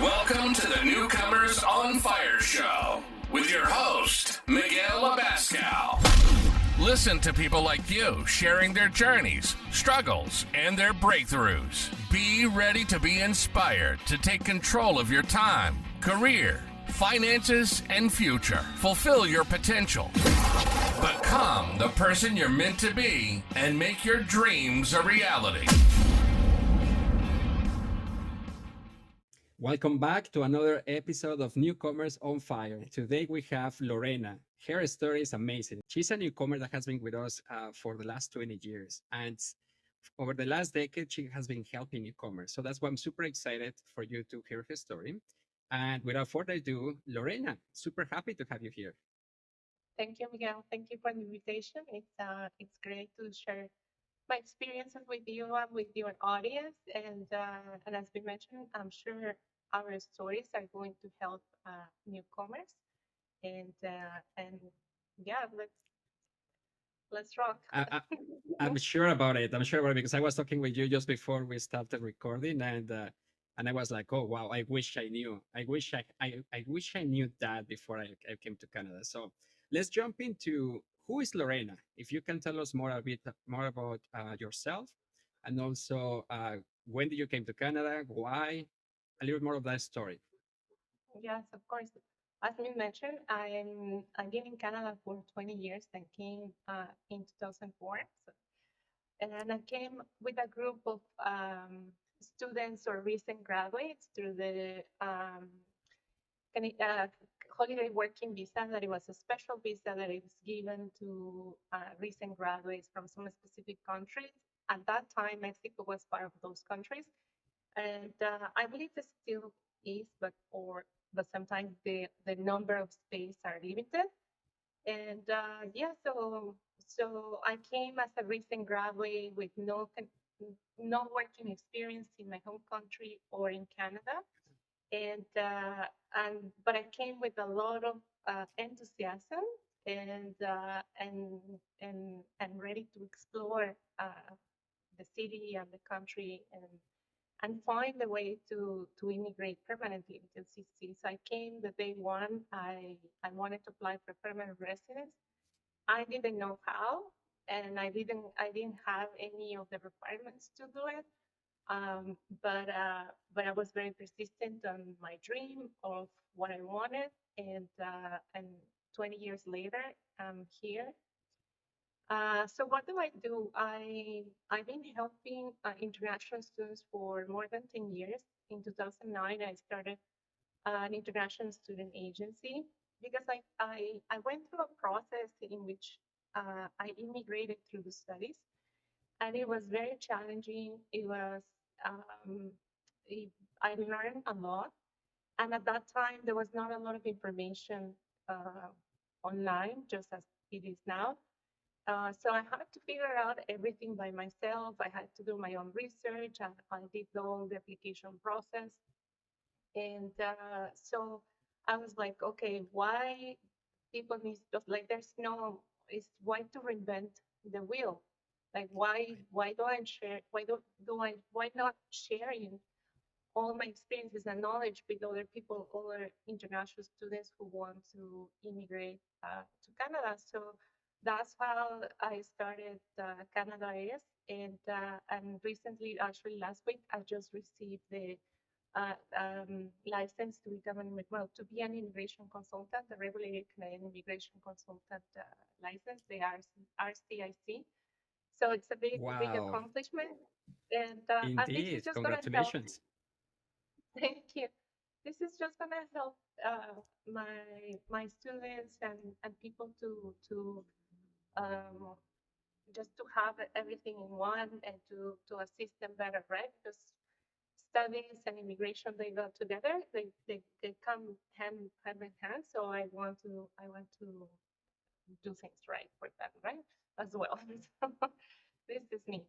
Welcome to the Newcomers on Fire Show with your host, Miguel Abascal. Listen to people like you sharing their journeys, struggles, and their breakthroughs. Be ready to be inspired to take control of your time, career, finances, and future. Fulfill your potential. Become the person you're meant to be and make your dreams a reality. Welcome back to another episode of Newcomers on Fire. Today we have Lorena. Her story is amazing. She's a newcomer that has been with us for the last 20 years. And over the last decade, she has been helping newcomers. So that's why I'm super excited for you to hear her story. And without further ado, Lorena, super happy to have you here. Thank you, Miguel. Thank you for the invitation. It's great to share my experiences with you and with your audience. And as we mentioned, I'm sure our stories are going to help newcomers. And yeah, let's rock. I'm sure about it. I'm sure about it because I was talking with you just before we started recording, and I was like, oh wow, I wish I knew. I wish I knew that before I came to Canada. So let's jump into who is Lorena. If you can tell us more a bit more about yourself, and also when did you came to Canada? Why? A little more of that story. Yes, of course. As we mentioned, I've been in Canada for 20 years. I came in 2004. So, and I came with a group of students or recent graduates through the holiday working visa. That it was a special visa that it was given to recent graduates from some specific countries. At that time, Mexico was part of those countries, and I believe it still is, but sometimes the number of space are limited. And so I came as a recent graduate with no working experience in my home country or in Canada, and but I came with a lot of enthusiasm and uh, and and ready to explore the city and the country and find a way to immigrate permanently, because since I came the day one, I wanted to apply for permanent residence. I didn't know how, and I didn't have any of the requirements to do it. Um, but but I was very persistent on my dream of what I wanted, and 20 years later, I'm here. So what do I do? I've been helping international students for more than 10 years. In 2009, I started an international student agency because I went through a process in which I immigrated through the studies, and it was very challenging. Um, it, I learned a lot, and at that time there was not a lot of information uh, online, just as it is now. So I had to figure out everything by myself. I had to do my own research. I did all the application process, and so I was like, okay, why people need just like there's no it's why to reinvent the wheel? Like why do I share? Why not sharing all my experiences and knowledge with other people, other international students who want to immigrate to Canada. So that's how I started Canada is, and recently, actually last week, I just received the license to become to be an immigration consultant, the regulated Canadian immigration consultant license, the RCIC. So it's a big Wow, accomplishment, and this is indeed, just going to help. congratulations. Thank you. This is just gonna help my students and people to um, just to have everything in one and to assist them better, right? Because studies and immigration they go together. They come hand in hand. So I want to do things right for them, right? As well. So this is me.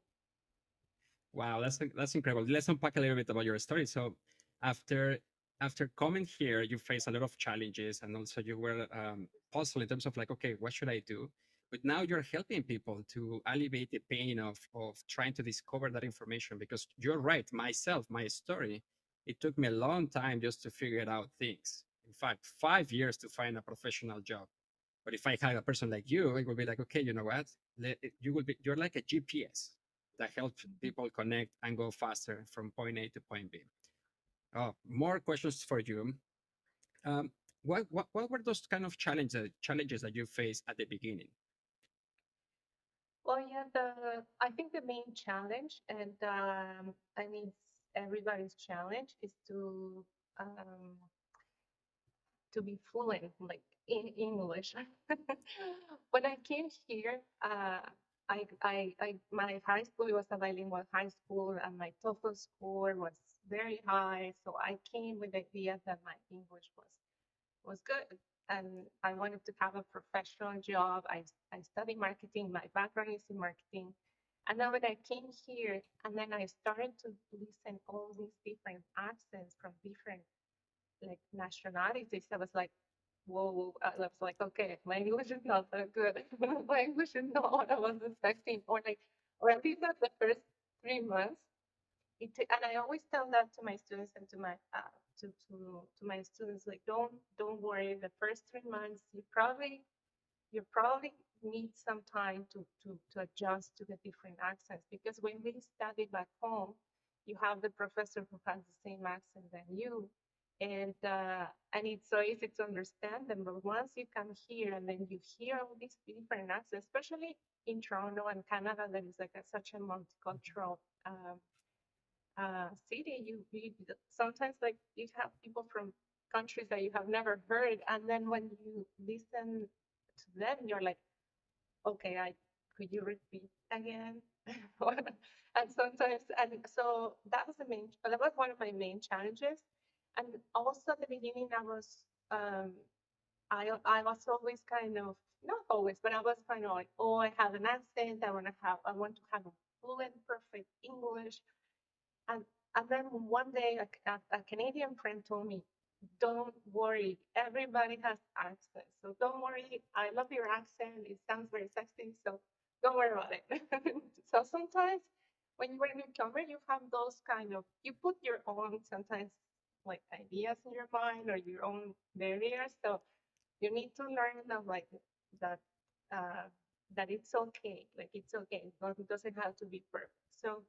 Wow, that's incredible. Let's unpack a little bit about your story. So, after after coming here, you faced a lot of challenges, and also you were puzzled in terms of like, okay, what should I do? But now you're helping people to alleviate the pain of trying to discover that information. Because you're right, myself, my story it took me a long time just to figure out things. In fact, 5 years to find a professional job. But if I had a person like you, it would be like, okay, you know what? You're like a GPS that helps people connect and go faster from point A to point B. Oh, more questions for you. Um, what were those kind of challenges that you faced at the beginning? Well, yeah, I think the main challenge, and I mean everybody's challenge, is um, to be fluent, like in English. When I came here, my high school was a bilingual high school, and my TOEFL score was very high. So I came with the idea that my English was good, and I wanted to have a professional job. I studied marketing. My background is in marketing. And then when I came here, and then I started to listen all these different accents from different like nationalities, I was like, whoa, I was like, okay, my English is not that good. My English is not what I was expecting, or at least at the first 3 months. And I always tell that to my students and to my students, like, don't worry. The first 3 months, you probably need some time to adjust to the different accents, because when we study back home, you have the professor who has the same accent than you, and it's so easy to understand them. But once you come here and then you hear all these different accents, especially in Toronto and Canada, that is like such a multicultural city, you sometimes, like, you have people from countries that you have never heard, and then when you listen to them, you're like, okay, I could you repeat again? And sometimes, and so that was one of my main challenges. And also at the beginning, um, I was always kind of, not always, but I was kind of like, oh, I have an accent. I want to have a fluent, perfect English. And and then one day, a Canadian friend told me, "Don't worry, everybody has accents. So don't worry. I love your accent. It sounds very sexy. So don't worry about it." So sometimes when you're a newcomer, you have those kind of, you put your own sometimes like ideas in your mind or your own barriers. So you need to learn that, like, that uh, that it's okay. Like, it's okay. It doesn't have to be perfect. So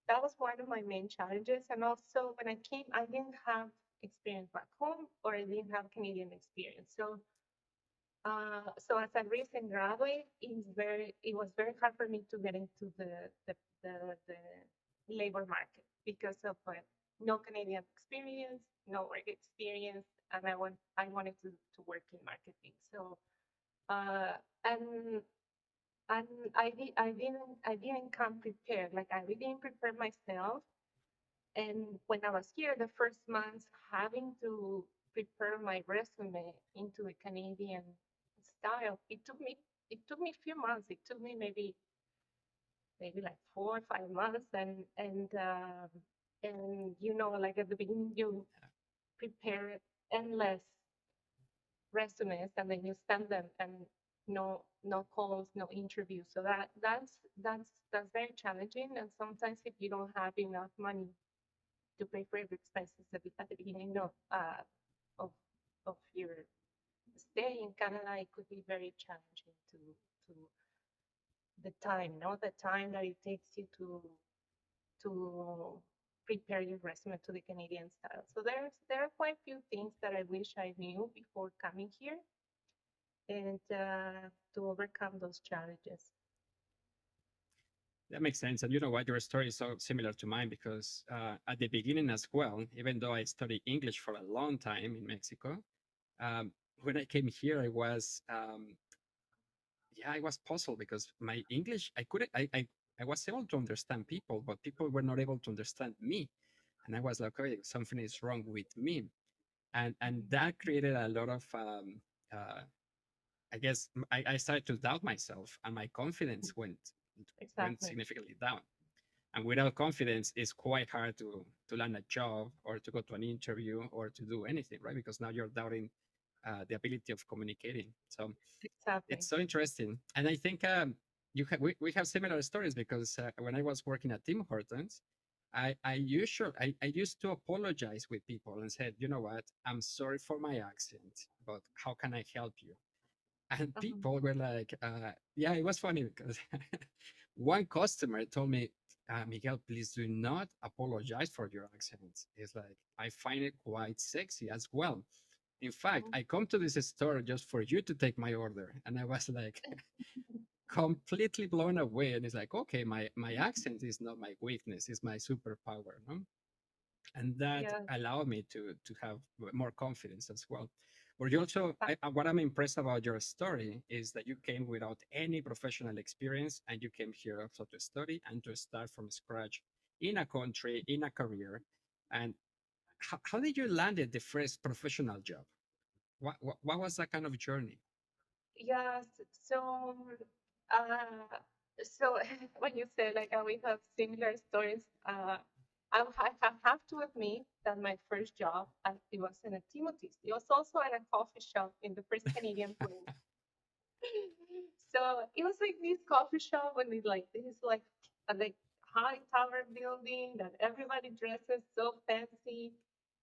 that was one of my main challenges. And also when I came, I didn't have experience back home, or I didn't have Canadian experience. So as a recent graduate, it was very hard for me to get into the labor market because of no Canadian experience, no work experience, and I wanted to work in marketing. So uh, and and I didn't come prepared. Like, I really didn't prepare myself. And when I was here, the first months, having to prepare my resume into the Canadian style, it took me a few months. It took me maybe like 4 or 5 months, and like at the beginning, you prepare endless resumes, and then you send them, and no calls, no interviews. So that's very challenging. And sometimes, if you don't have enough money to pay for your expenses at the beginning of of your stay in Canada, it could be very challenging to the time that it takes you to prepare your resume to the Canadian style. So there are quite a few things that I wish I knew before coming here, and to overcome those challenges. That makes sense. And you know what? Your story is so similar to mine because at the beginning as well, even though I studied English for a long time in Mexico, when I came here, I was puzzled because my English, I couldn't, I was able to understand people, but people were not able to understand me. And I was like, okay, something is wrong with me. And that created a lot of, I guess I started to doubt myself, and my confidence went Exactly. significantly down. And without confidence, it's quite hard to land a job or to go to an interview or to do anything, right? Because now you're doubting the ability of communicating. So Exactly. it's so interesting, and I think we have similar stories because when I was working at Tim Hortons, I used to apologize with people and said, you know what, I'm sorry for my accent, but how can I help you? And Uh-huh. people were like, yeah, it was funny because one customer told me, Miguel, please do not apologize for your accent. It's like, I find it quite sexy as well. In fact, Mhm. I come to this store just for you to take my order. And I was like completely blown away. And it's like, okay, my accent is not my weakness, it's my superpower. No? And that Yeah. allowed me to have more confidence as well. But you also, Uh, what I'm impressed about your story is that you came without any professional experience, and you came here also to study and to start from scratch in a country, in a career. And how did you land at the first professional job? What was that kind of journey? Yes. So, uh, so when you say like we have similar stories, I have to admit that my first job, it was in a Timothy's. It was also at a coffee shop in the first Canadian place. So it was like this coffee shop and it's like this like a like high tower building that everybody dresses so fancy,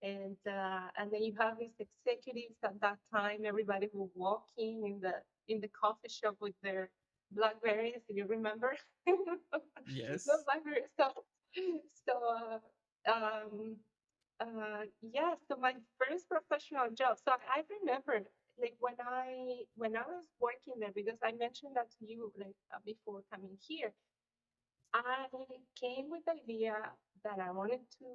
and then you have these executives at that time. Everybody will walk in the coffee shop with their Blackberries. If you remember, the Yes. Blackberries. So um, yeah, so my first professional job. So I remember like when I was working there, because I mentioned that to you like before coming here, I came with the idea that I wanted to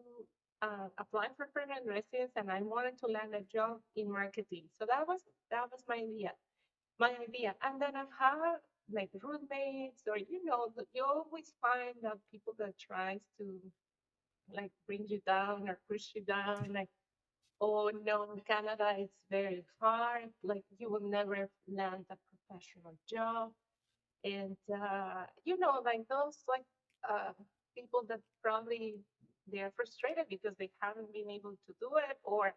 apply for permanent residence and I wanted to land a job in marketing. So that was my idea. And then I had like roommates, or you always find that people that tries to like bring you down or push you down, like, oh no, Canada is very hard. Like you will never land a professional job. And like those like people that probably they're frustrated because they haven't been able to do it, or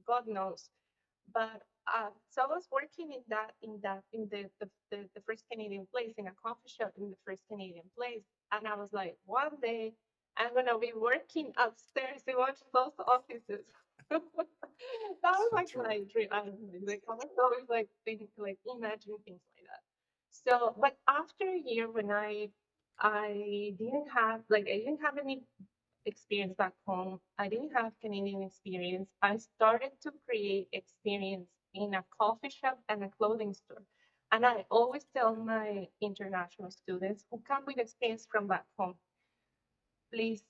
God knows. But so I was working in the first Canadian place, in a coffee shop in the first Canadian place, and I was like, one day I'm gonna be working upstairs in one of those offices. That was So like true. my dream. I don't know, like I was always like thinking, like imagining things like that. So, but after a year when I didn't have any experience back home. I didn't have Canadian experience. I started to create experience in a coffee shop and a clothing store. And I always tell my international students who come with experience from back home, please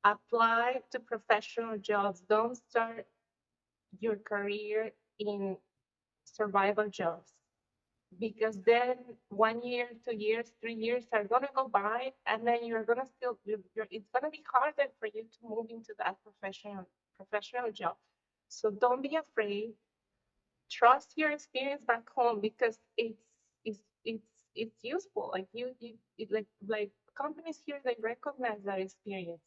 apply to professional jobs. Don't start your career in survival jobs, because then 1 year, 2 years, 3 years are gonna go by, and then you're gonna still it's gonna be harder for you to move into that professional job. So don't be afraid. Trust your experience back home, because it's useful. Like like companies here, they recognize that experience.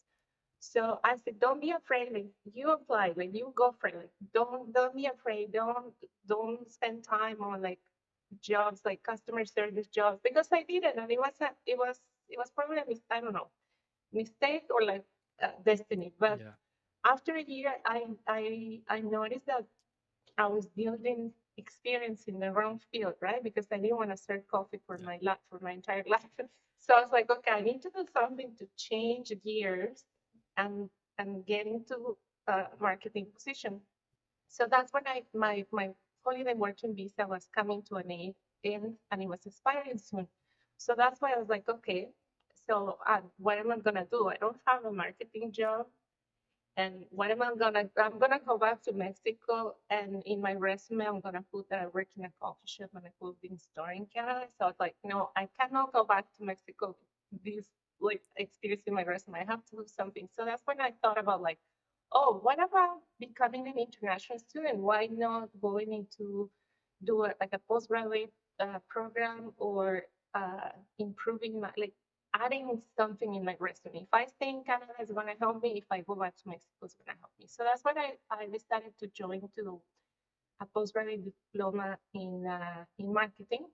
So I said, don't be afraid. Like you apply, like you go for it. Like don't be afraid. Don't spend time on like jobs like customer service jobs, because I did it, and it was probably I don't know, mistake or like destiny. But Yeah. after a year, I noticed that I was building experience in the wrong field, right? Because I didn't want to serve coffee for Yeah. my life, for my entire life. So I was like, okay, I need to do something to change gears and get into a marketing position. So that's when my holiday working visa was coming to an end, and it was expiring soon. So that's why I was like, okay, so what am I gonna do? I don't have a marketing job. And what am I gonna? I'm gonna go back to Mexico, and in my resume, I'm gonna put that I work in a coffee shop and a clothing store in Canada. So I was like, no, I cannot go back to Mexico. This like experience in my resume, I have to do something. So that's when I thought about like, oh, what about becoming an international student? Why not going into do like a postgraduate program, or improving my like adding something in my resume. If I stay in Canada, it's going to help me. If I go back to Mexico, it's going to help me. So that's when I decided to join to a postgraduate diploma in marketing.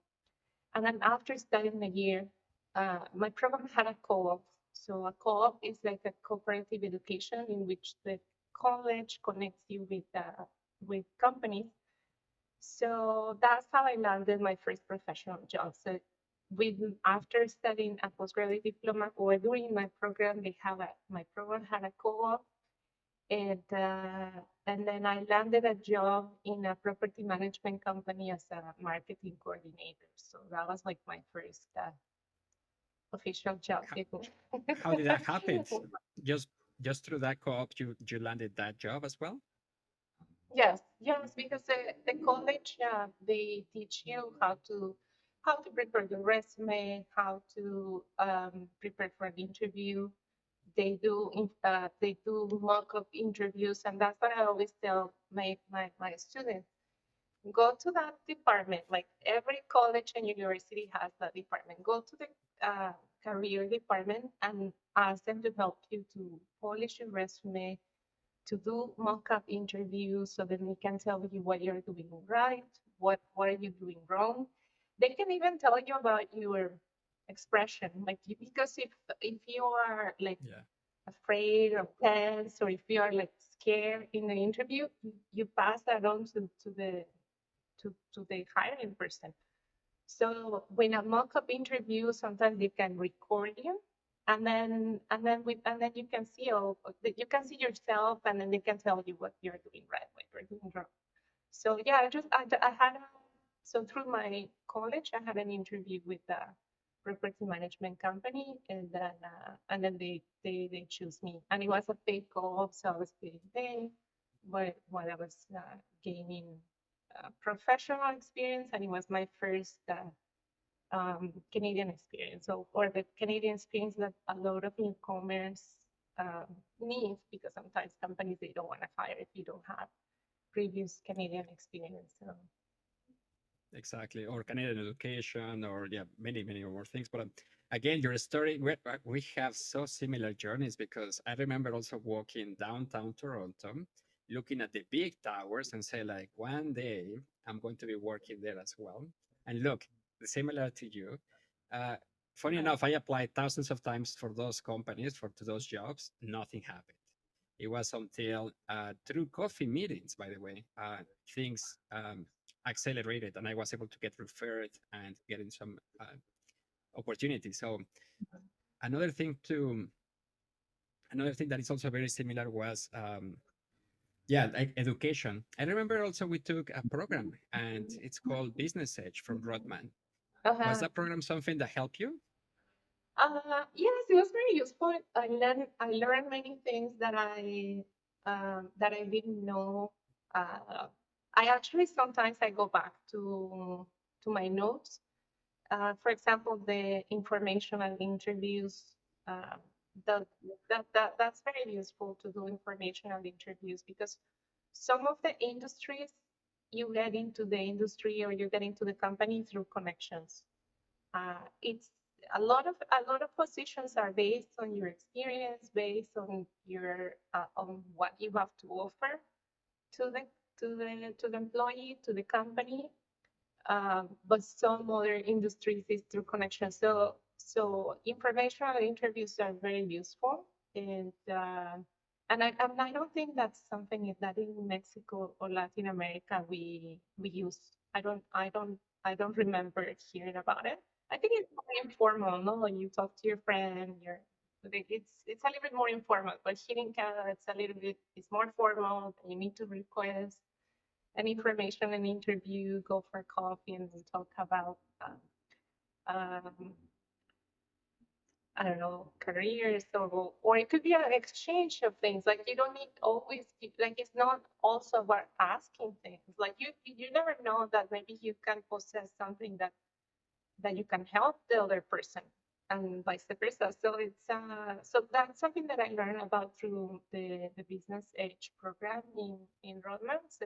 And then after studying a year, my program had a co-op. So a co-op is like a cooperative education in which the college connects you with companies. So that's how I landed my first professional job. So with after studying a postgraduate diploma or during my program, my program had a co-op, and then I landed a job in a property management company as a marketing coordinator. So that was like my first official job. How did that happen? Just just through that co-op, you landed that job as well? Yes, yes, because the college they teach you how to prepare the resume, how to prepare for an interview. They do mock-up interviews, and that's what I always tell my students. Go to that department. Like every college and university has that department. Go to the career department and ask them to help you to polish your resume, to do mock-up interviews so that they can tell you what you're doing right, what are you doing wrong. They can even tell you about your expression, like because if you are like Yeah. afraid or tense, or if you are like scared in the interview, you pass that on to the hiring person. So when a mock-up interview, sometimes they can record you, and then you can see you can see yourself, and then they can tell you what you're doing right, what you're doing wrong. So yeah, I had so through my college, I had an interview with the property management company, and then they choose me, and it was a paid co-op, so I was getting paid while I was gaining professional experience, and it was my first Canadian experience, or the Canadian experience that a lot of newcomers um, need, because sometimes companies they don't want to hire if you don't have previous Canadian experience. So Exactly, or Canadian education, or yeah, many more things. But again, your story, we have so similar journeys, because I remember also walking downtown Toronto, looking at the big towers, and say like, one day I'm going to be working there as well. And look, similar to you. Uh, Funny enough, I applied thousands of times for those companies, to those jobs. Nothing happened. It was until through coffee meetings, by the way, things accelerated, and I was able to get referred and getting some opportunities. So another thing to another thing that is also very similar was yeah, like education. I remember also we took a program, and it's called Business Edge from Rodman. Was uh, that program something that helped you? yes, it was very useful. I learned many things that I didn't know. Uh, I actually sometimes I go back to my notes. For example, the informational interviews. Uh, the, that's very useful to do informational interviews, because some of the industries you get into the industry, or you get into the company through connections. It's a lot of positions are based on your experience, based on your on what you have to offer to the employee, to the company. But some other industries is through connection. So informational interviews are very useful, and I don't think that's something that in Mexico or Latin America we use. I don't remember hearing about it. I think it's more informal, no? When you talk to your friend, it's a little bit more informal. But here in Canada, it's more formal. You need to request an information, an interview, go for coffee, and then talk about um, I don't know, careers, or it could be an exchange of things. Like you don't need always like it's not also about asking things. Like you never know that maybe you can possess something that you can help the other person, and vice versa. So that's something that I learned about through the Business Edge program in Rodman. So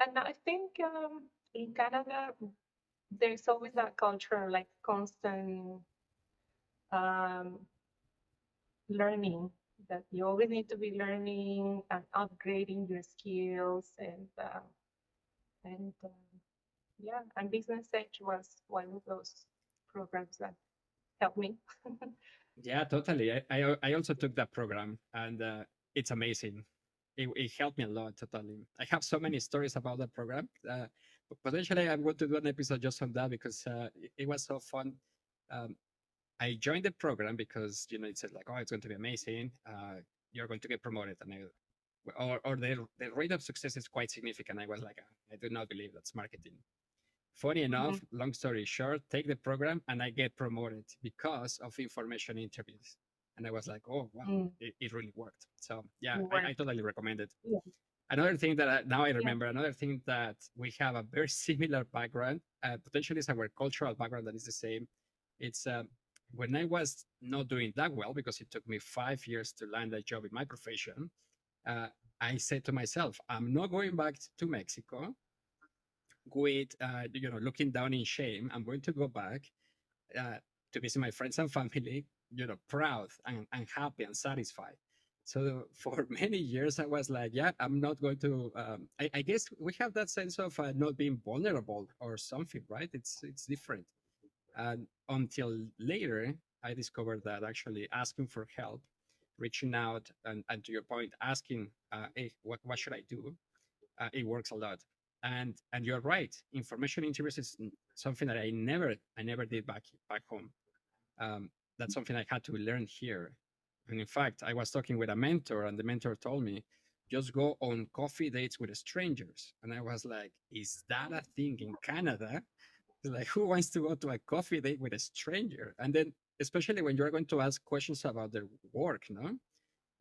and I think in Canada there's always that culture, like constant um, learning, that you always need to be learning and upgrading your skills, and yeah, and Business Edge was one of those programs that helped me. Yeah, totally. I also took that program, and it's amazing. It helped me a lot, totally. I have so many stories about that program. Potentially, I'm going to do an episode just on that because it was so fun. Um, I joined the program because it said like, oh, it's going to be amazing. You're going to get promoted, and or the rate of success is quite significant. I was like, I do not believe that's marketing. Funny enough, Mhm. long story short, take the program and I get promoted because of information interviews. And I was like, oh, wow, Mm. it really worked. So, yeah, I Work. totally recommend it. Yeah. Another thing that now I Yeah. remember, another thing that we have a very similar background, potentially is our cultural background that is the same. It's when I was not doing that well, because it took me 5 years to land a job in my profession, uh, I said to myself, I'm not going back to Mexico with looking down in shame. I'm going to go back uh, to visit my friends and family, proud and happy and satisfied. So for many years I was like, yeah, I'm not going to I guess we have that sense of not being vulnerable or something, right? It's different. And until later I discovered that actually asking for help, reaching out, and to your point, asking, hey, what should I do, it works a lot. And you're right. Information interviews is something that I never did back home. That's something I had to learn here. And in fact, I was talking with a mentor, and the mentor told me, just go on coffee dates with strangers. And I was like, is that a thing in Canada? It's like, who wants to go to a coffee date with a stranger? And then, especially when you're going to ask questions about their work, no?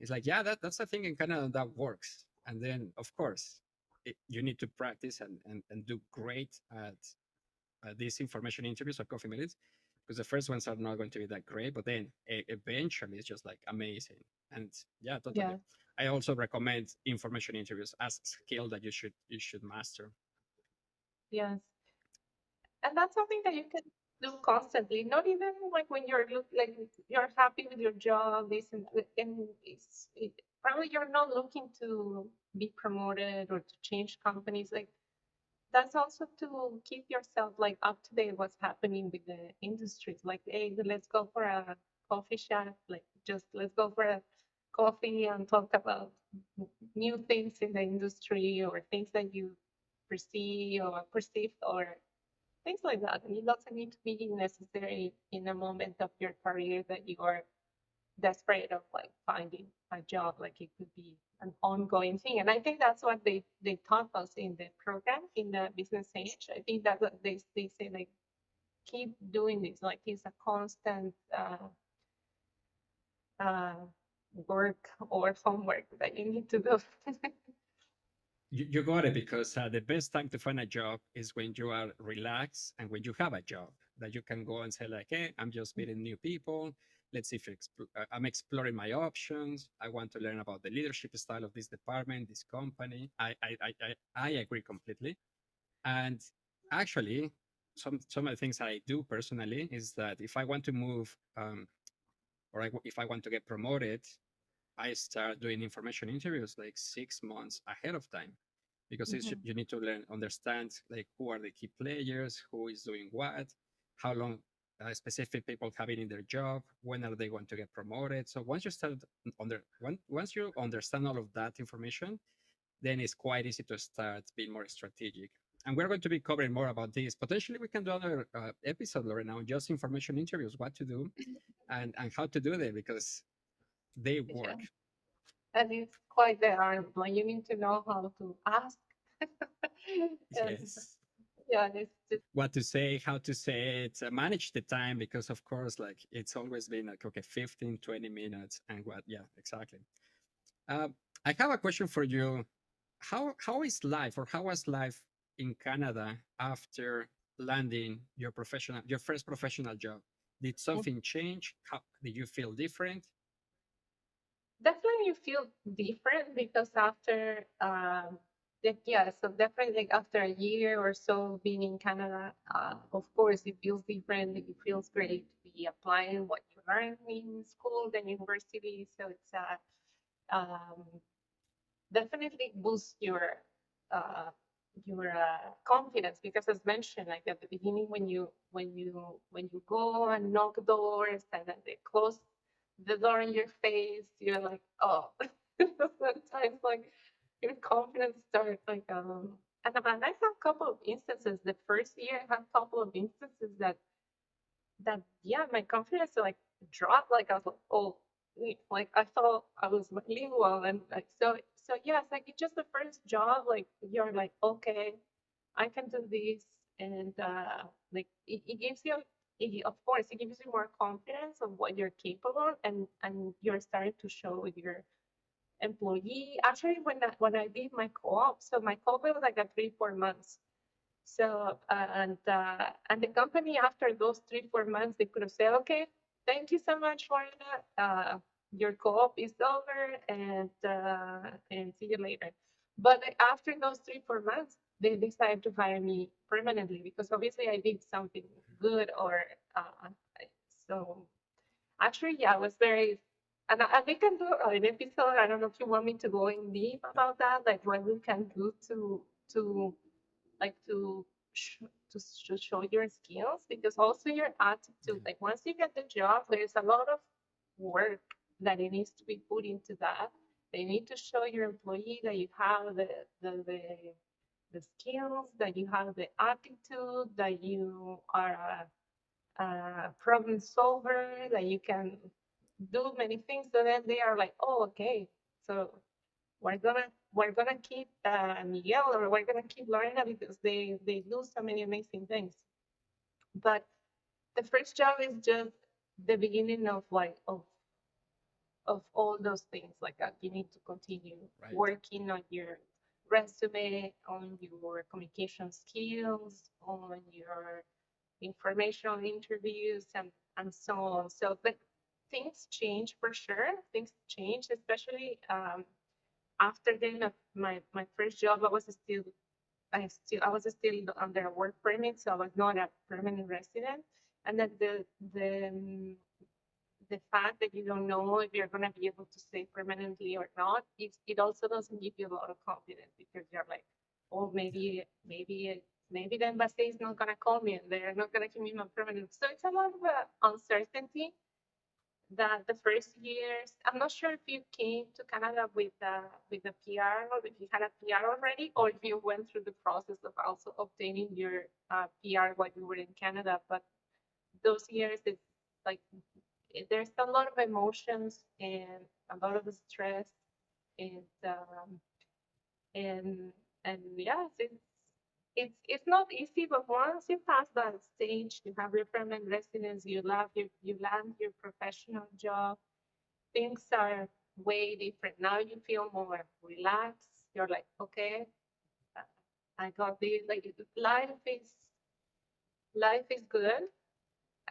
It's like, yeah, that's a thing in Canada that works. And then, of course, you need to practice and do great at these information interviews or coffee minutes, because the first ones are not going to be that great, but then eventually it's just like amazing. And yeah, totally. Yeah. I also recommend information interviews as a skill that you should master. Yes. And that's something that you can do constantly, not even like when you're like you're happy with your job, this and probably you're not looking to be promoted or to change companies. Like that's also to keep yourself like up to date what's happening with the industries. Like, hey, let's go for a coffee shop. Like, just let's go for a coffee and talk about new things in the industry or things that you perceive or perceived or things like that. And it doesn't need to be necessary in a moment of your career that you are desperate of like finding a job. Like it could be an ongoing thing. And I think that's what they taught us in the program in the business age. I think that they say like keep doing this. Like it's a constant uh, work or homework that you need to do. You got it, because the best time to find a job is when you are relaxed and when you have a job that you can go and say like, hey, I'm just meeting new people. Let's see if I'm exploring my options. I want to learn about the leadership style of this department, this company. I agree completely. And actually, some of the things I do personally is that if I want to move, if I want to get promoted, I start doing information interviews like 6 months ahead of time, because Mhm. you need to learn, understand like who are the key players, who is doing what, how long specific people have been in their job, when are they going to get promoted. So once you start once you understand all of that information, then it's quite easy to start being more strategic. And we're going to be covering more about this. Potentially, we can do another episode, Lorena, on just information interviews, what to do and how to do them, because they Yeah. work. And it's quite the art. Like you need to know how to ask. and Yes. yeah, it's just What to say, how to say it, manage the time, because of course, like it's always been like, okay, 15, 20 minutes and what, yeah, exactly. Uh, I have a question for you. How is life, or how was life in Canada after landing your first professional job? Did something change? How did you feel different? definitely you feel different because after yeah, so definitely like after a year or so being in Canada, of course it feels different. It feels great to be applying what you learn in school, the university. So it's definitely boosts uh, confidence because as mentioned like at the beginning when you go and knock doors and then they close the door in your face, you're like, oh, sometimes like your confidence starts like and I have a couple of instances. The first year I had a couple of instances that yeah, my confidence like dropped. Like I was like, oh, like I thought I was bilingual, and like so yes, like it's just the first job. Like you're like, okay, I can do this, and like it gives you. Of course, it gives you more confidence of what you're capable, and you're starting to show with your employee. Actually, when I did my co-op, so my co-op was like a 3-4 months. So and the company after those 3-4 months they could have said, okay, thank you so much, Lorena. Your co-op is over, and see you later. But after those 3-4 months, they decided to hire me permanently because obviously I did something good. Or so actually, yeah, I was very. And we can do an episode. I don't know if you want me to go in deep about that, like what we can do to like sh- to show your skills, because also your attitude. Like once you get the job, there's a lot of work that it needs to be put into that. They need to show your employee that you have the the skills, that you have the attitude, that you are a problem solver, that you can do many things. So then they are like, oh, okay, so we're gonna keep Miguel, or we're gonna keep Lorena because they do so many amazing things. But the first job is just the beginning of like of all those things. Like you need to continue Right. working on your resume, on your communication skills, on your informational interviews, and so on. So, but things change for sure. Things change, especially after the end of my first job. I was still under a work permit, so I was not a permanent resident. And then the fact that you don't know if you're going to be able to stay permanently or not, it also doesn't give you a lot of confidence, because you're like, oh, maybe the embassy is not going to call me and they're not going to give me my permanent. So it's a lot of uncertainty that the first years. I'm not sure if you came to Canada with a PR, or if you had a PR already, or if you went through the process of also obtaining your PR while you were in Canada. But those years, it's like there's a lot of emotions and a lot of stress, and and and yes, it's not easy. But once you pass that stage, you have your permanent residence, you land your professional job, things are way different. Now you feel more relaxed. You're like, okay, uh, I got this. Like life is good.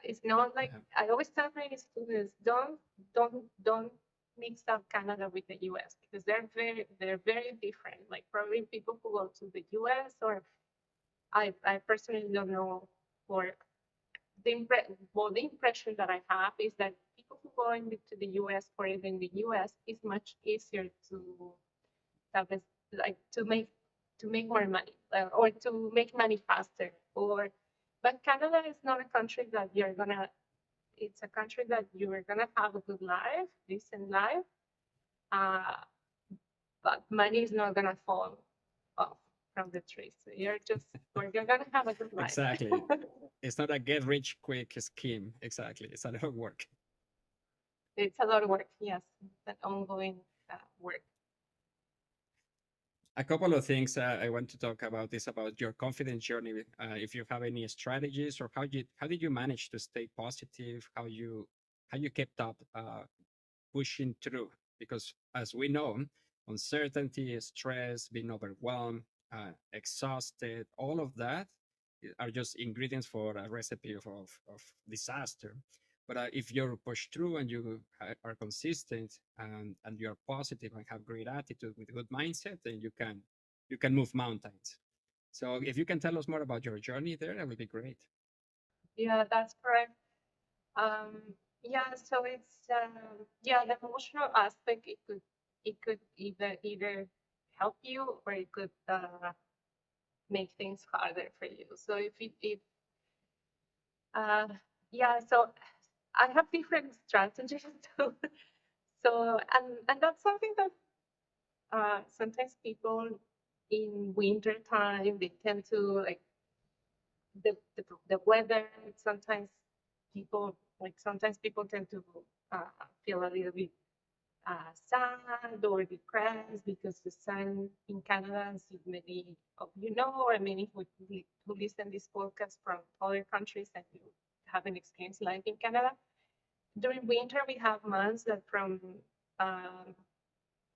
It's not like Yeah. I always tell my students, don't mix up Canada with the US, because they're very different. Like probably people who go to the US, or I personally don't know, or the impression that I have is that people who go into the US, or even the US, is much easier to have like to make more money, or to make money faster. Or but Canada is not a country that you're gonna. It's a country that you are gonna have a good life, decent life, uh, but money is not gonna fall off from the tree. So you're gonna have a good life. Exactly. It's not a get rich quick scheme. Exactly. It's a lot of work. It's a lot of work. Yes, it's an ongoing work. A couple of things I want to talk about is about your confidence journey. If you have any strategies, or how did you manage to stay positive? How you kept up pushing through? Because as we know, uncertainty, stress, being overwhelmed, exhausted, all of that are just ingredients for a recipe of disaster. But if you push through and you are consistent, and you're positive and have great attitude with good mindset, then you can move mountains. So if you can tell us more about your journey there, that would be great. Yeah, that's correct. Um, yeah, so it's yeah, the emotional aspect. It could either help you, or it could make things harder for you. So if uh, yeah, so I have different strategies too. So, and that's something that sometimes people in winter time, they tend to like the weather. Sometimes sometimes people tend to feel a little bit sad or depressed because the sun in Canada, as many of you know, or many who listen this podcast from other countries and who haven't experienced life in Canada. During winter, we have months that from um,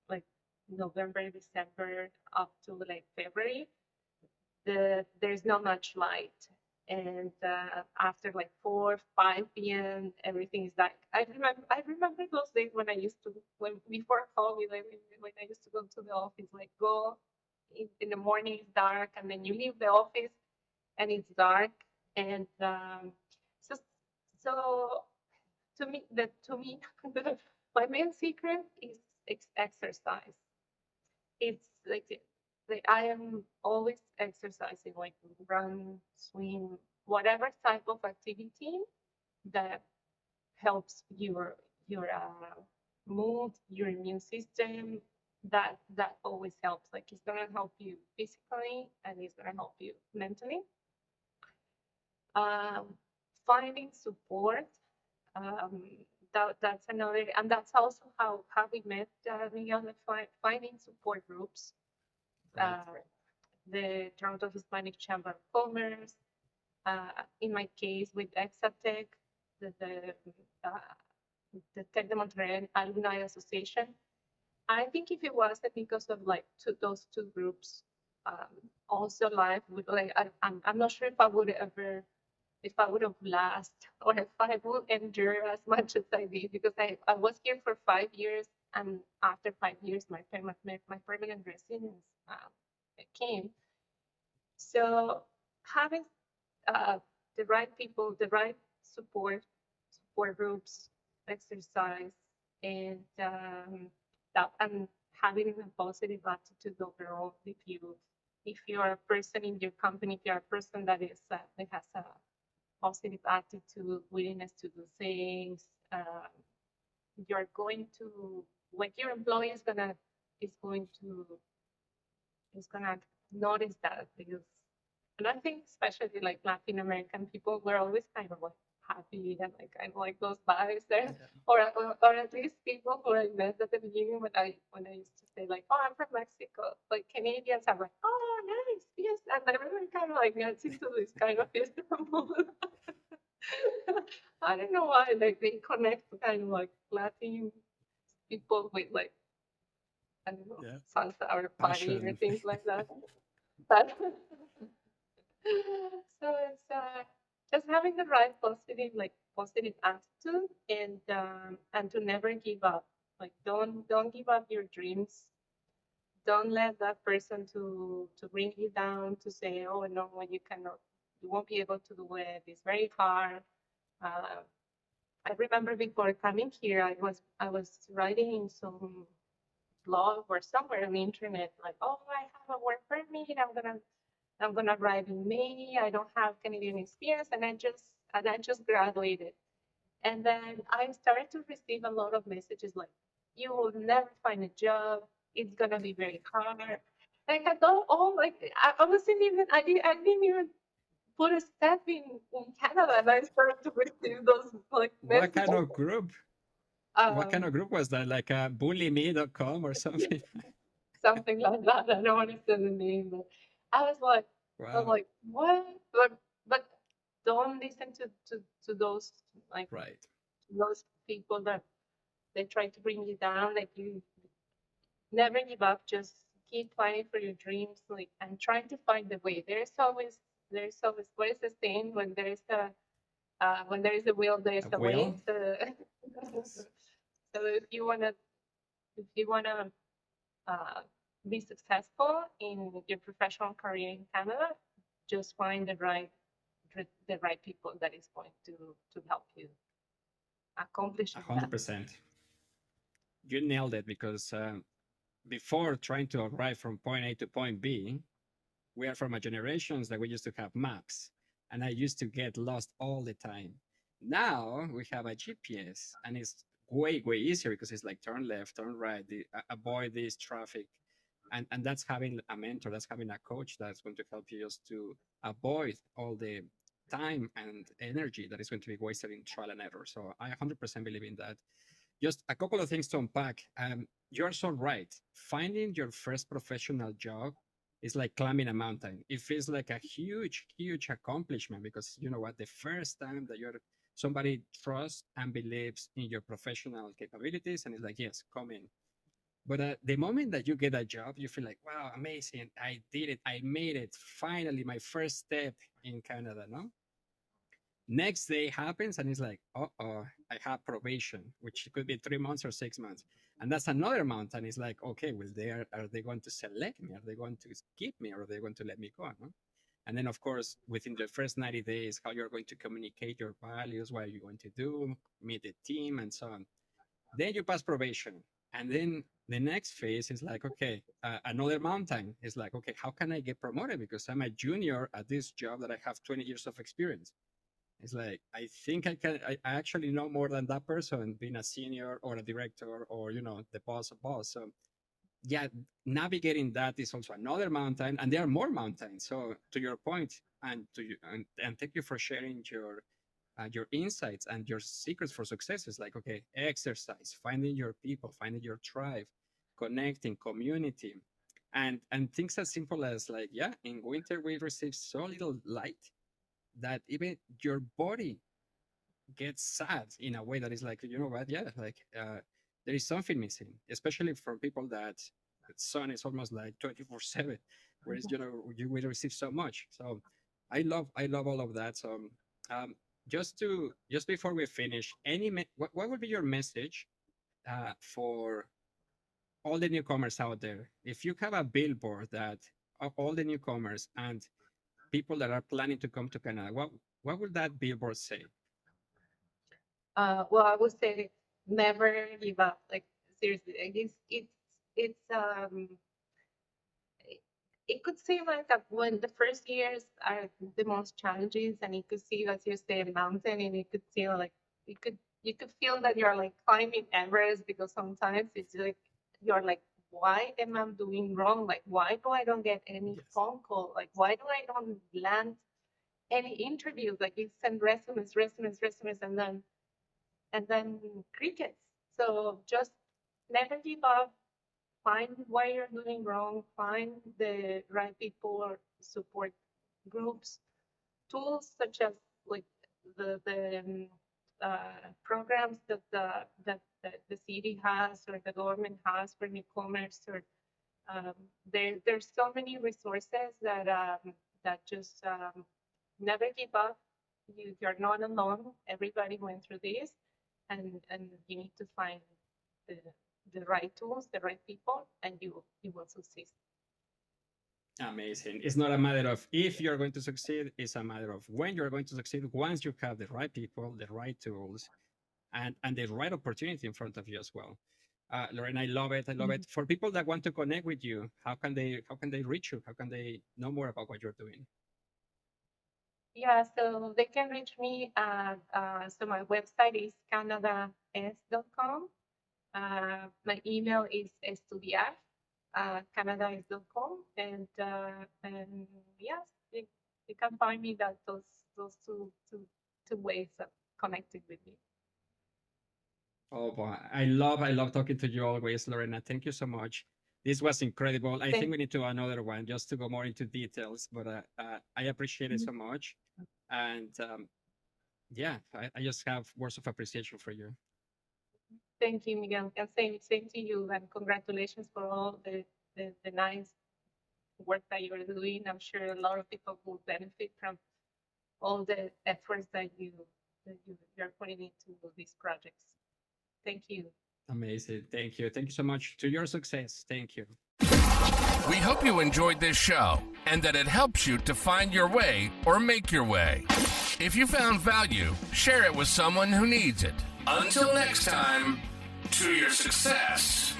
like November, December up to like February, there's not much light. And after like 4, 5 p.m., everything is dark. I remember those days when I used to, when before COVID, when I used to go to the office, like go in the morning, it's dark, and then you leave the office and it's dark. And so, so to me, my main secret is exercise. It's like I am always exercising, like run, swim, whatever type of activity that helps your mood, your immune system. That always helps. Like it's gonna help you physically and it's gonna help you mentally. Um, Finding support. Um, that's another, and that's also how we met, Miguel, finding support groups. Right. The Toronto Hispanic Chamber of Commerce, in my case with Exatech, the Tech de Montreal Alumni Association. I think if it wasn't because of like those two groups, also life would like I'm not sure if I would have last or if I would endure as much as I did because I was here for 5 years and after 5 years my permanent residence came. So having the right people, the right support groups, exercise, and and having a positive attitude overall. If you are a person in your company, if you're a person that has a positive attitude, willingness to do things, you're going to what your employee is going to is gonna notice that because and I think especially like Latin American people, we're always kind of like happy and like kind of like those vibes there, or at least people who I met at the beginning when I used to say like, oh, I'm from Mexico, like Canadians are like, oh, nice, yes, and everyone kind of like gets into this kind of mood. I don't know why, like they connect kind of like Latin people with like I don't know Yeah. salsa or party or Passion. things like that. But so it's just having the right positive attitude and to never give up. Like don't give up your dreams. Don't let that person to bring you down to say, oh no, you cannot, you won't be able to do it. It's very hard. Uh, I remember before coming here, I was writing in some blog or somewhere on the internet, like, oh, I have a work permit. I'm gonna arrive in May. I don't have Canadian experience, and I just graduated. And then I started to receive a lot of messages like, "You will never find a job. It's gonna be very hard." Like I thought, oh, like I wasn't even I didn't even put a step in Canada, and I started to receive those like What kind messages. of group? What kind Um, of group was that? Like bullyme.com or something? Something like that. I don't want to say the name, but I was like, Wow. what? But don't listen to those like Right. those people that they try to bring you down. Like you never give up. Just keep fighting for your dreams, like and try to find the way. There's always what is the saying when there is a will, there is A a way. whale? So, Yes. so if you wanna uh, be successful in your professional career in Canada, just find the right people that is going to help you accomplish that. 100%. You nailed it because before trying to arrive from point A to point B, we are from a generations that we used to have maps, and I used to get lost all the time. Now we have a GPS, and it's way easier because it's like turn left, turn right, avoid this traffic, and that's having a mentor, that's having a coach that's going to help you just to avoid all the time and energy that is going to be wasted in trial and error. So I 100% believe in that. Just a couple of things to unpack. You're so right. Finding your first professional job is like climbing a mountain. It feels like a huge accomplishment because you know what? The first time that you're somebody trusts and believes in your professional capabilities and is like, yes, come in. But the moment that you get a job, you feel like, wow, amazing. I did it. I made it. Finally, my first step in Canada, no? Next day happens and it's like, oh, I have probation, which could be 3 months or 6 months. And that's another month. And it's like, okay, well, are they going to select me? Are they going to keep me? Or are they going to let me go? No? And then, of course, within the first 90 days, how you're going to communicate your values, what are you going to do, meet the team, and so on. Then you pass probation. And then the next phase is like, okay, another mountain is like, okay, how can I get promoted? Because I'm a junior at this job that I have 20 years of experience. It's like, I think I actually know more than that person being a senior or a director or, you know, the boss of boss. So yeah, navigating that is also another mountain, and there are more mountains. So to your point, and to you, and thank you for sharing your insights and your secrets for success. Is like, okay, exercise, finding your people, finding your tribe, connecting, community, and things as simple as like, yeah, in winter we receive so little light that even your body gets sad in a way that is like, you know what, yeah, like there is something missing, especially for people that the sun is almost like 24/7, whereas you know you will receive so much. So I love all of that. So um, just before we finish, what would be your message for all the newcomers out there? If you have a billboard that all the newcomers and people that are planning to come to Canada, what would that billboard say? Well, I would say never give up. Like seriously, like, it's it could seem like when the first years are the most challenges, and you could see, as you say, a mountain, and you could feel like you could feel that you're like climbing Everest, because sometimes it's like you're like, why am I doing wrong? Like, why do I don't get any Yes. phone call? Like, why do I don't land any interviews? Like, you send resumes, and then crickets. So just never give up. Find what you're doing wrong. Find the right people or support groups. Tools such as like the programs that the city has or the government has for newcomers, or there's so many resources that just never give up. You're not alone. Everybody went through this, and you need to find the the right tools, the right people, and you will succeed. Amazing. It's not a matter of if you're going to succeed, it's a matter of when you're going to succeed once you have the right people, the right tools, and the right opportunity in front of you as well. Lorena, I love it. I love it. For people that want to connect with you, how can they reach you? How can they know more about what you're doing? Yeah, so they can reach me at so my website is canadaes.com. My email is estudiar canadaes.com, and yes, you can find me that those two ways of connecting with me. Oh boy, I love talking to you always, Lorena. Thank you so much. This was incredible. I think Thank we need to do another one just to go more into details, but I appreciate it so much. And yeah, I just have words of appreciation for you. thank you, Miguel, and same to you, and congratulations for all the nice work that you're doing. I'm sure a lot of people will benefit from all the efforts that you're putting into these projects. Thank you. Amazing. Thank you. Thank you so much. To your success. Thank you. We hope you enjoyed this show and that it helps you to find your way or make your way. If you found value, share it with someone who needs it. Until next time, to your success.